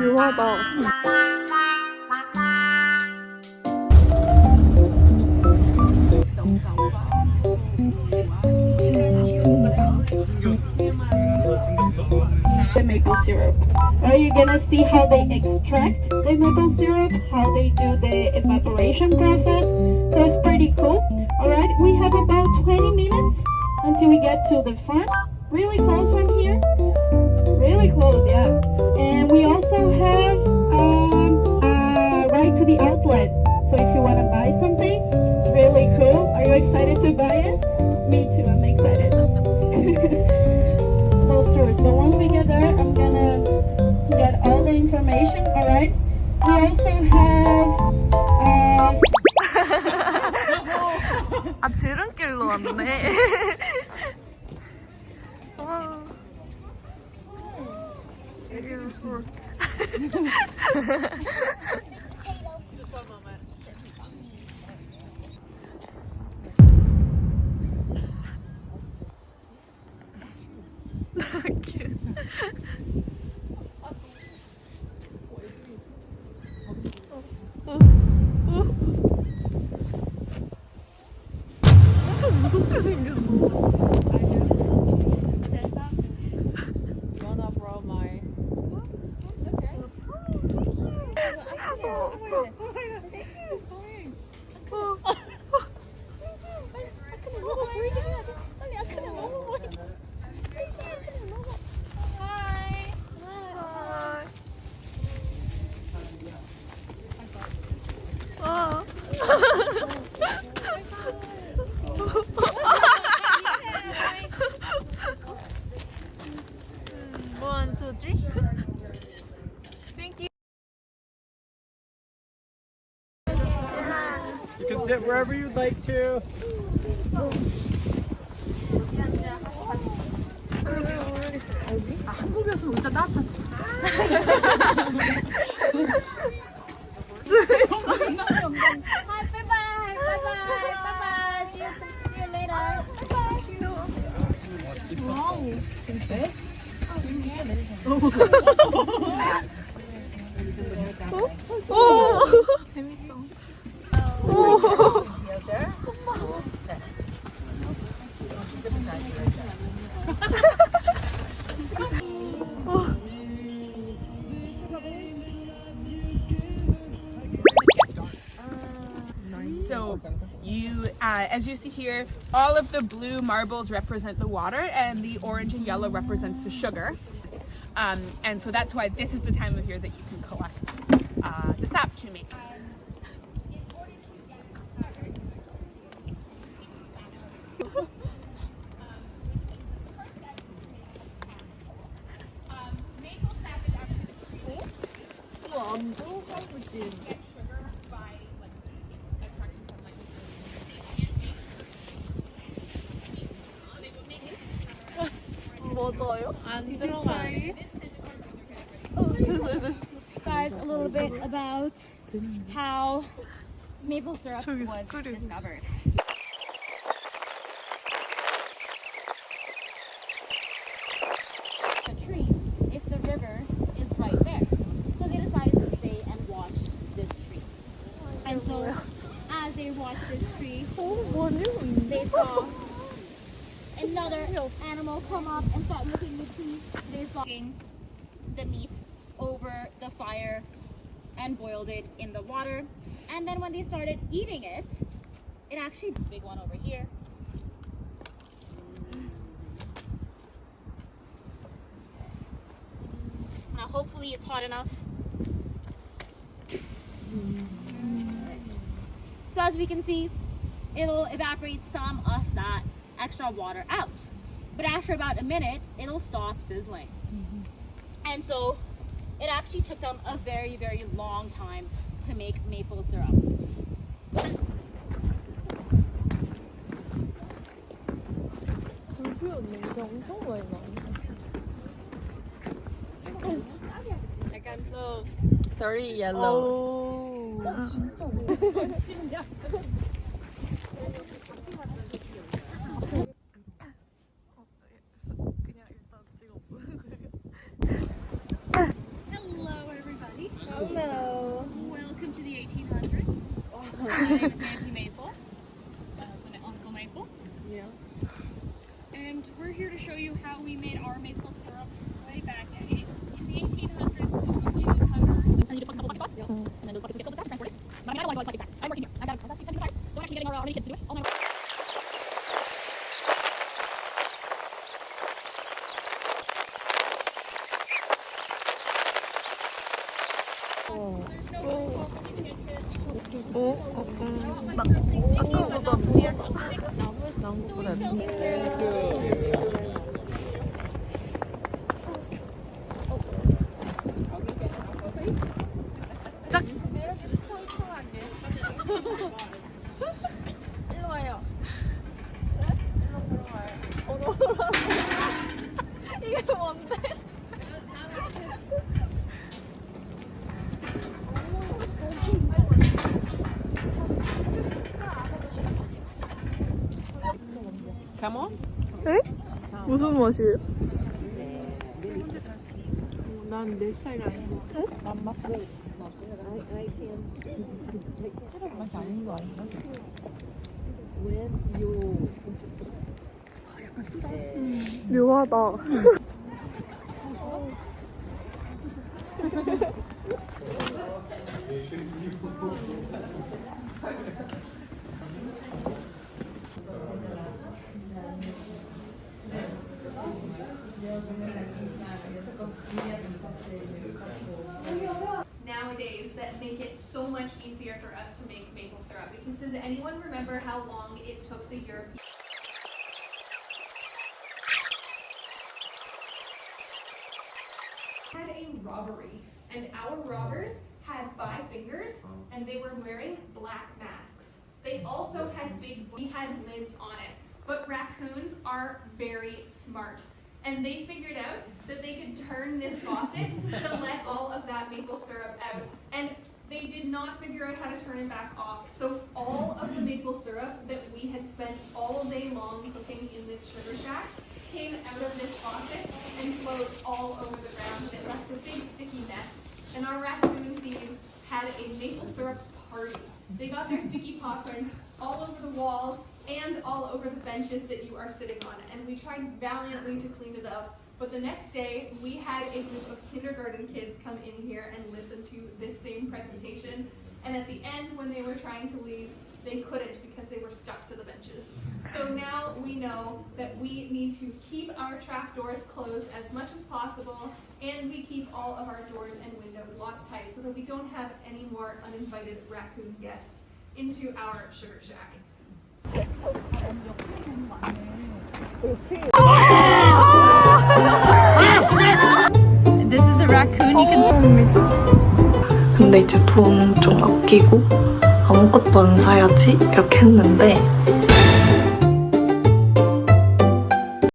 묘하다. The maple syrup. Are you gonna see how they extract the maple syrup, how they do the evaporation process? So it's pretty cool. Alright, we have about 20 minutes until we get to the front. Really close from here. Really close, yeah. And we also have a ride to the outlet. So if you want to buy something, it's really cool. Are you excited to buy it? Me too, I'm excited. Those tours. But once we get there, I'm gonna get all the information, alright? We also have 아, 지름길로 왔네. 와. Beautiful. cute. 엄청 무섭게 생겼어. Wanna borrow my? It's going. One, two, three. Thank you. You can sit wherever you'd like to. 한국이었으면 의자 따뜻한. Hi, bye bye, bye bye, bye bye. See you later. 재밌다. So you, as you see here, all of the blue marbles represent the water and the orange and yellow represents the sugar. And so that's why this is the time of year that you can collect the sap to make. Maple sap is actually the sweet. 안 좋아, 느낌. 맞아요? Did you try? Guys, a little bit about how maple syrup was 끓이고. discovered. A tree if the river is right there. So they decided to stay and watch this tree. And so as they watched this tree, they saw another animal come up and start licking the tree. They saw the meat over the fire and boiled it in the water. And then when they started eating it, it actually, this big one over here. Now hopefully it's hot enough. So as we can see, it'll evaporate some of that extra water out. But after about a minute, it'll stop sizzling. And so it actually took them a very, very long time to make maple syrup. 약간 좀 very yellow. 진짜 Hello everybody. Sandy maple, Uncle Maple. Yeah. And we're here to show you how we made our maple syrup way back in the 1800s, 200s. I need to put a couple buckets on. Yeah. And then those buckets will get filled with stuff, transport it. But I mean, I don't like buckets back. I'm working here. I've got 10 people, so I'm actually getting our many kids to do it. All my 나무에서 나온 것보다 일로 와요. 이게 뭔데? 에? 무슨 맛이에요? 난 내 스타일 아니야. 묘하다. Nowadays that make it so much easier for us to make maple syrup, because does anyone remember how long it took the Europeans had a robbery, and our robbers had 5 fingers and they were wearing black masks. They also had we had lids on it, but raccoons are very smart. And they figured out that they could turn this faucet to let all of that maple syrup out. And they did not figure out how to turn it back off. So all of the maple syrup that we had spent all day long cooking in this sugar shack came out of this faucet and flowed all over the ground. And it left a big sticky mess. And our raccoon thieves had a maple syrup party. They got their sticky popcorns all over the walls and all over the benches that you are sitting on. And we tried valiantly to clean it up. But the next day, we had a group of kindergarten kids come in here and listen to this same presentation. And at the end, when they were trying to leave, they couldn't because they were stuck to the benches. So now we know that we need to keep our trap doors closed as much as possible, and we keep all of our doors and windows locked tight so that we don't have any more uninvited raccoon guests into our sugar shack. This is a raccoon. You can. 근데 이제 돈 좀 아끼고 아무것도 안 사야지 이렇게 했는데